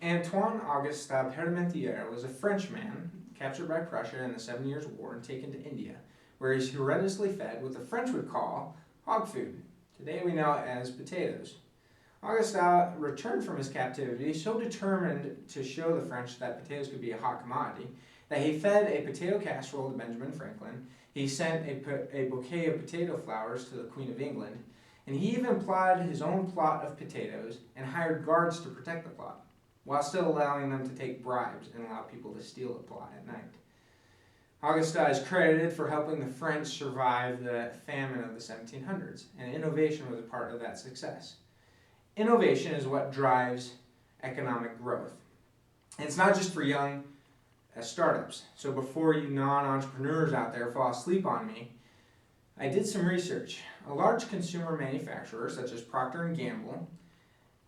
Antoine Auguste Parmentier was a Frenchman captured by Prussia in the 7 Years' War and taken to India, where he's horrendously fed what the French would call hog food. Today we know it as potatoes. Augustin returned from his captivity so determined to show the French that potatoes could be a hot commodity that he fed a potato casserole to Benjamin Franklin. He sent a bouquet of potato flowers to the Queen of England, and he even plowed his own plot of potatoes and hired guards to protect the plot, while still allowing them to take bribes and allow people to steal the plot at night. Augustin is credited for helping the French survive the famine of the 1700s, and innovation was a part of that success. Innovation is what drives economic growth. And it's not just for young startups. So before you non-entrepreneurs out there fall asleep on me, I did some research. A large consumer manufacturer, such as Procter & Gamble,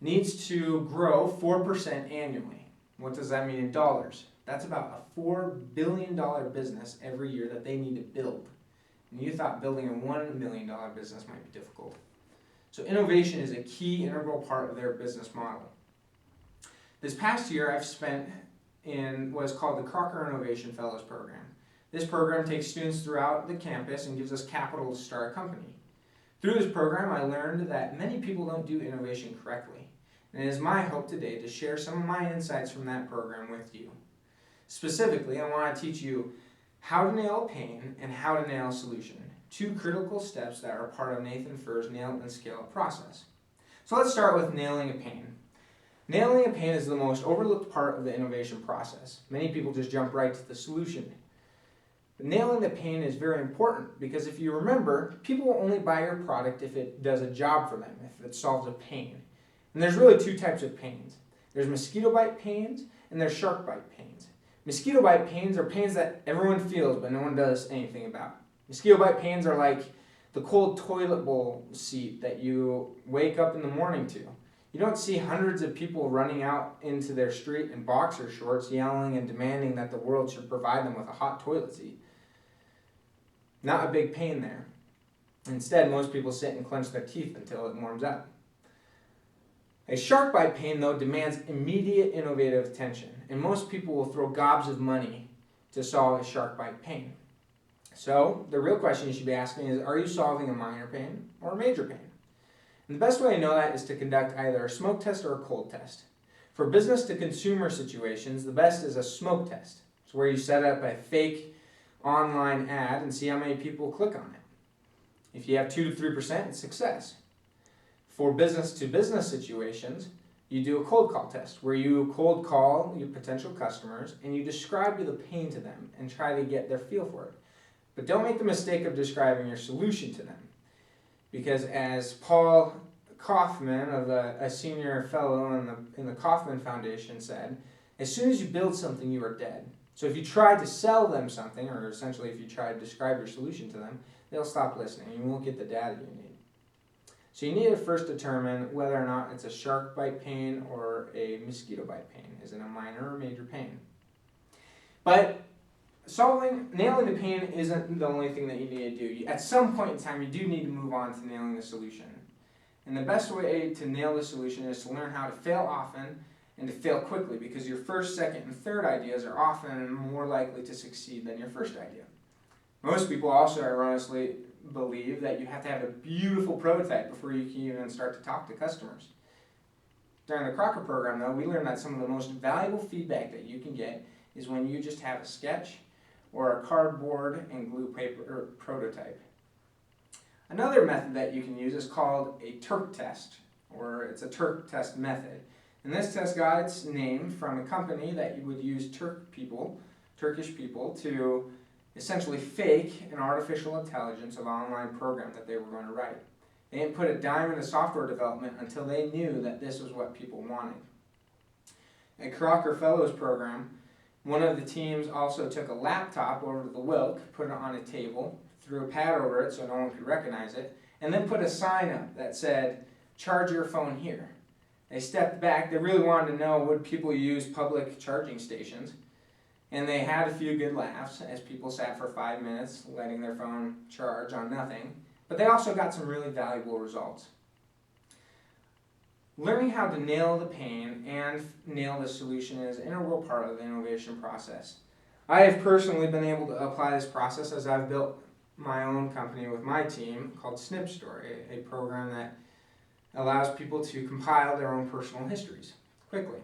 needs to grow 4% annually. What does that mean in dollars? That's about a $4 billion business every year that they need to build. And you thought building a $1 million business might be difficult. So innovation is a key integral part of their business model. This past year I've spent in what is called the Crocker Innovation Fellows Program. This program takes students throughout the campus and gives us capital to start a company. Through this program I learned that many people don't do innovation correctly. And it is my hope today to share some of my insights from that program with you. Specifically, I want to teach you how to nail a pain and how to nail a solution. Two critical steps that are part of Nathan Furr's Nail It and Scale It process. So let's start with nailing a pain. Nailing a pain is the most overlooked part of the innovation process. Many people just jump right to the solution. But nailing the pain is very important because if you remember, people will only buy your product if it does a job for them, if it solves a pain. And there's really two types of pains. There's mosquito bite pains and there's shark bite pains. Mosquito bite pains are pains that everyone feels but no one does anything about. Mosquito bite pains are like the cold toilet bowl seat that you wake up in the morning to. You don't see hundreds of people running out into their street in boxer shorts yelling and demanding that the world should provide them with a hot toilet seat. Not a big pain there. Instead, most people sit and clench their teeth until it warms up. A shark bite pain, though, demands immediate innovative attention, and most people will throw gobs of money to solve a shark bite pain. So, the real question you should be asking is, are you solving a minor pain or a major pain? And the best way to know that is to conduct either a smoke test or a cold test. For business to consumer situations, the best is a smoke test. It's where you set up a fake online ad and see how many people click on it. If you have 2 to 3%, it's success. For business to business situations, you do a cold call test where you cold call your potential customers and you describe the pain to them and try to get their feel for it. But don't make the mistake of describing your solution to them. Because as Paul Kaufman, a senior fellow in the Kaufman Foundation said, as soon as you build something, you are dead. So if you try to sell them something, or essentially if you try to describe your solution to them, they'll stop listening and you won't get the data you need. So you need to first determine whether or not it's a shark bite pain or a mosquito bite pain. Is it a minor or major pain? But nailing the pain isn't the only thing that you need to do. At some point in time, you do need to move on to nailing the solution. And the best way to nail the solution is to learn how to fail often and to fail quickly, because your first, second, and third ideas are often more likely to succeed than your first idea. Most people also erroneously believe that you have to have a beautiful prototype before you can even start to talk to customers. During the Crocker program, though, we learned that some of the most valuable feedback that you can get is when you just have a sketch or a cardboard and glue paper or prototype. Another method that you can use is called a Turk test, or it's a Turk test method. And this test got its name from a company that would use Turkish people to essentially fake an artificial intelligence of an online program that they were going to write. They didn't put a dime into software development until they knew that this was what people wanted. At Crocker Fellows program, one of the teams also took a laptop over to the Wilk, put it on a table, threw a pad over it so no one could recognize it, and then put a sign up that said, "Charge your phone here." They stepped back. They really wanted to know, would people use public charging stations? And they had a few good laughs as people sat for 5 minutes letting their phone charge on nothing. But they also got some really valuable results. Learning how to nail the pain and nail the solution is an integral part of the innovation process. I have personally been able to apply this process as I've built my own company with my team called SnipStory, a program that allows people to compile their own personal histories quickly.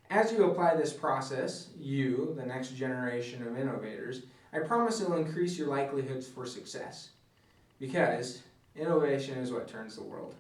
As you apply this process, you, the next generation of innovators, I promise it will increase your likelihoods for success, because innovation is what turns the world.